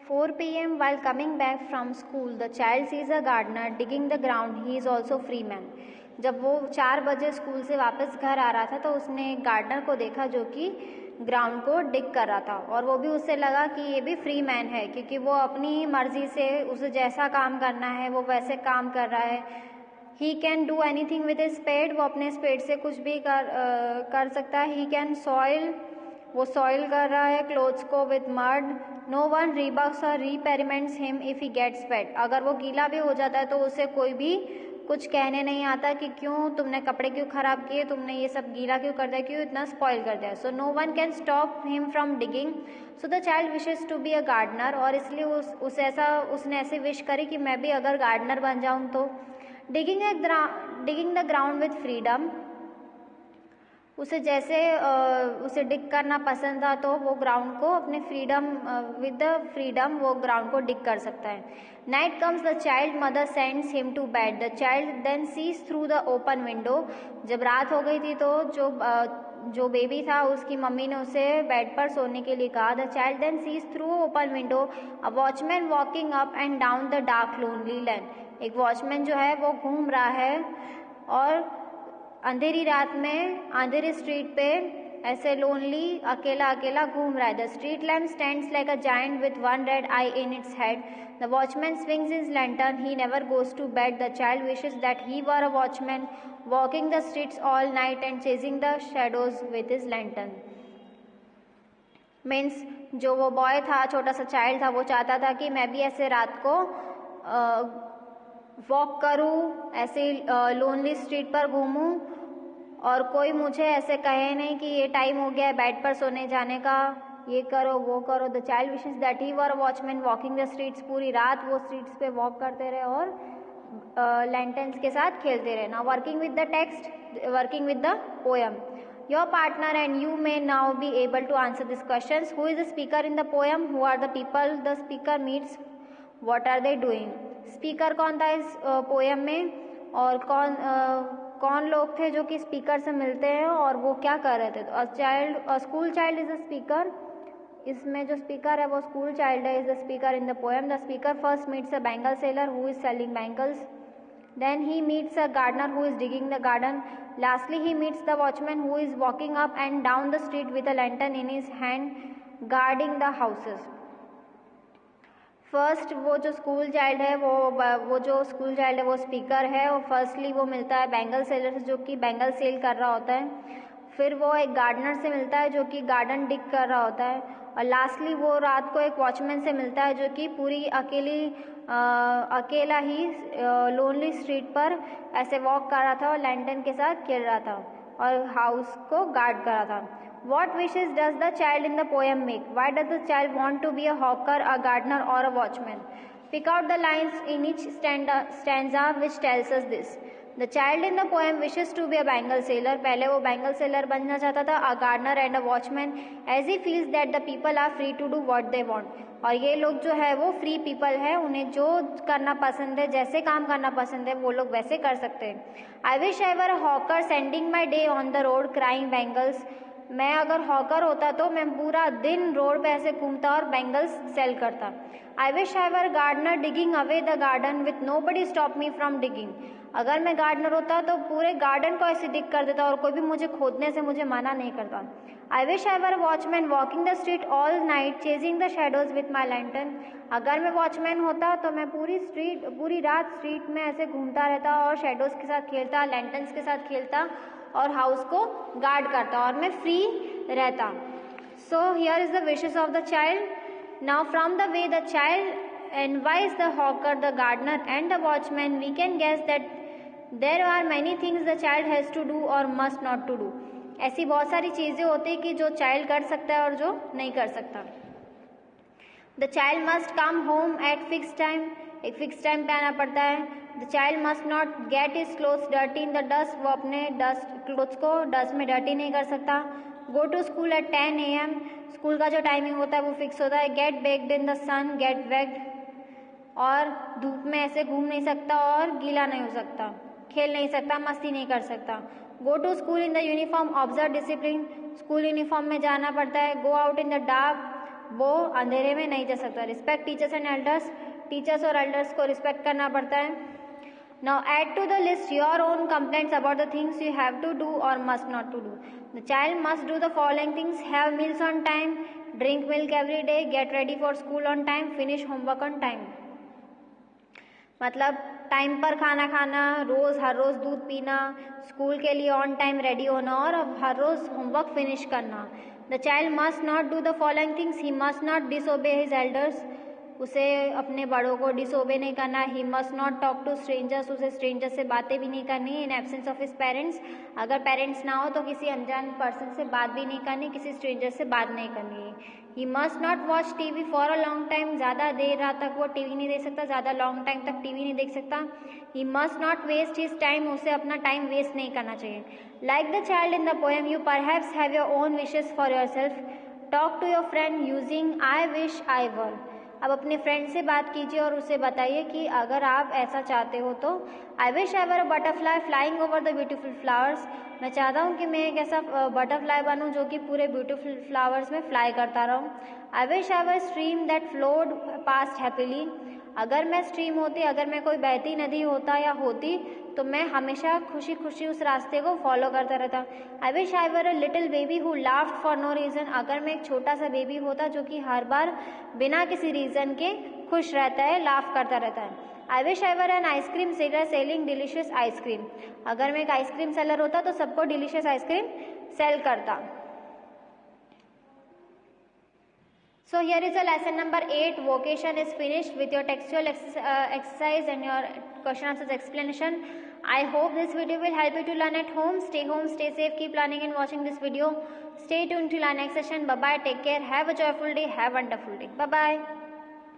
4 p.m. While coming back from school, the child sees a gardener digging the ground. He is also free man. जब वो 4 बजे school से वापस घर आ रहा था तो उसने एक गार्डनर को देखा जो कि ग्राउंड को डिग कर रहा था, और वो भी उससे लगा कि ये भी फ्री मैन है क्योंकि वो अपनी मर्जी से उसे जैसा काम करना है वो वैसे काम कर रहा है. He can do anything with his spade. वो अपने स्पेड से कुछ भी कर सकता है. He can soil. वो सॉइल कर रहा है क्लोथ्स को with mud. No one rebukes or reprimands him if he gets wet. अगर वो गीला भी हो जाता है तो उसे कोई भी कुछ कहने नहीं आता कि क्यों तुमने कपड़े क्यों खराब किए, तुमने ये सब गीला क्यों कर दिया, क्यों इतना स्पॉइल कर दिया. So no one can stop him from digging. So the child wishes to be a gardener. और इसलिए उसने ऐसे विश करी कि मैं भी अगर गार्डनर बन जाऊँ तो. Digging the ground with freedom. उसे उसे डिग करना पसंद था तो वो ग्राउंड को अपने विद द फ्रीडम वो ग्राउंड को डिग कर सकता है. Night comes. The child mother sends him to bed. The child then sees through the open window. जब रात हो गई थी तो जो बेबी था उसकी मम्मी ने उसे बेड पर सोने के लिए कहा. The child then sees through open window a watchman walking up and down the dark lonely lane. एक वॉचमैन जो है वो घूम रहा है और अंधेरी रात में अंधेरी स्ट्रीट पे ऐसे लोनली अकेला अकेला घूम रहा है. The street lamp stands like a giant with one red eye in its head. The watchman swings his lantern. He never goes to bed. The child wishes that he were a watchman walking the streets all night and chasing the shadows with his lantern. Means जो वो boy था, छोटा सा child था, वो चाहता था कि मैं भी ऐसे रात को वॉक करूँ, ऐसे लोनली स्ट्रीट पर घूमूं और कोई मुझे ऐसे कहे नहीं कि ये टाइम हो गया है बेड पर सोने जाने का, ये करो वो करो. The child wishes that he were a watchman walking the streets. पूरी रात वो स्ट्रीट्स पे वॉक करते रहे और लैंटर्न्स के साथ खेलते रहे. Now working with the text, working with the poem. Your partner and you may now be able to answer these questions. Who is the speaker in the poem? Who are the people the speaker meets? What are they doing? Speaker कौन था इस poem में, और कौन लोग थे जो कि स्पीकर से मिलते हैं और वो क्या कर रहे थे. तो school child is the speaker. इसमें जो स्पीकर है वो स्कूल चाइल्ड है. Is the speaker in the poem. The speaker first meets a bangle seller who is selling bangles. Then he meets a gardener who is digging the garden. Lastly, he meets the watchman who is walking up and down the street with a lantern in his hand, guarding the houses. First वो जो school child है वो speaker है. और firstly वो मिलता है bangle seller से जो कि बैंगल सेल कर रहा होता है. फिर वो एक गार्डनर से मिलता है जो कि गार्डन डिग कर रहा होता है. और लास्टली वो रात को एक वॉचमैन से मिलता है जो कि पूरी अकेला ही लोनली स्ट्रीट पर ऐसे वॉक कर रहा था और लैंटर्न के साथ खेल रहा था और हाउस को गार्ड कर रहा था. What wishes does the child in the poem make? Why does the child want to be a hawker, a gardener or a watchman? Pick out the lines in each stanza which tells us this. The child in the poem wishes to be a bangle seller. पहले वो bangle seller बनना चाहता था. A gardener and a watchman as he feels that the people are free to do what they want. और ये लोग जो है वो फ्री पीपल है, उन्हें जो करना पसंद है, जैसे काम करना पसंद है वो लोग वैसे कर सकते हैं. I wish I were a hawker sending my day on the road crying bangles. मैं अगर हॉकर होता तो मैं पूरा दिन रोड पे ऐसे घूमता और बैंगल्स सेल करता. I wish I were gardener digging away the garden with nobody stop me from digging. अगर मैं गार्डनर होता तो पूरे गार्डन को ऐसे डिग कर देता और कोई भी मुझे खोदने से मुझे मना नहीं करता. I wish I were watchman walking the street all night chasing the shadows with my lantern. अगर मैं वॉचमैन होता तो मैं पूरी रात स्ट्रीट में ऐसे घूमता रहता और शेडोज के साथ खेलता, लैंटर्न्स के साथ खेलता और हाउस को गार्ड करता और मैं फ्री रहता. So here is the wishes of the child. Now from the way the child envies the hawker, the gardener and the watchman we can guess that there are many things the child has to do or must not to do. ऐसी बहुत सारी चीजें होती है कि जो child कर सकता है और जो नहीं कर सकता. The child must come home at fix time. एक फिक्स टाइम पे आना पड़ता है. The child must not get his clothes dirty in the dust. वो अपने क्लोथ्स को डस्ट में डर्टी नहीं कर सकता. Go to school at 10 AM. School का जो टाइमिंग होता है वो फिक्स होता है. Get baked in the sun, get waked. और धूप में ऐसे घूम नहीं सकता और गीला नहीं हो सकता, खेल नहीं सकता, मस्ती नहीं कर सकता. Go to school in the uniform, observe discipline. School uniform में जाना पड़ता है. Go out in the dark. वो अंधेरे में नहीं जा सकता। Respect teachers and elders, teachers और एल्डर्स को रिस्पेक्ट करना पड़ता है। Now add to the list your own complaints about the things you have to do or must not to do. The child must do the following things: have meals on time, drink milk every day, get ready for school on time, finish homework on time. मतलब time पर खाना खाना, हर रोज़ दूध पीना, school के लिए on time ready होना और हर रोज़ होमवर्क फिनिश करना। The child must not do the following things: he must not disobey his elders, उसे अपने बड़ों को डिसओबे नहीं करना। He must not talk to strangers, उसे स्ट्रेंजर्स से बातें भी नहीं करनी। In absence of his parents, अगर पेरेंट्स ना हो तो किसी अनजान पर्सन से बात भी नहीं करनी, किसी स्ट्रेंजर से बात नहीं करनी। ही must not watch TV for a long time, ज़्यादा देर रात तक वो टीवी नहीं देख सकता, ज़्यादा लॉन्ग टाइम तक टीवी नहीं देख सकता। He must not waste his time, उसे अपना टाइम वेस्ट नहीं करना चाहिए। Like the child in the poem, you perhaps have your own wishes for yourself. Talk to your friend using I wish I were. अब अपने friend से बात कीजिए और उसे बताइए कि अगर आप ऐसा चाहते हो तो आई wish I were a butterfly flying over the beautiful flowers, मैं चाहता हूँ कि मैं एक ऐसा बटरफ्लाई बनूँ जो कि पूरे ब्यूटीफुल फ्लावर्स में फ्लाई करता रहूँ। आई wish I were stream that flowed past happily, अगर मैं स्ट्रीम होती, अगर मैं कोई बहती नदी होता या होती तो मैं हमेशा खुशी खुशी उस रास्ते को फॉलो करता रहता। I wish I were a little baby who laughed for no reason, अगर मैं एक छोटा सा बेबी होता जो कि हर बार बिना किसी रीज़न के खुश रहता है, लाफ करता रहता है। आई wish I were an ice cream seller selling delicious ice cream, अगर मैं एक आइसक्रीम सेलर होता तो सबको डिलीशियस आइसक्रीम सेल करता। So here is a lesson number 8 vocation is finished with your textual exercise and your question answers explanation. I hope this video will help you to learn at home. Stay home, stay safe, keep learning and watching this video. Stay tuned till our next session. Bye bye, take care, have a joyful day, have a wonderful day. Bye bye.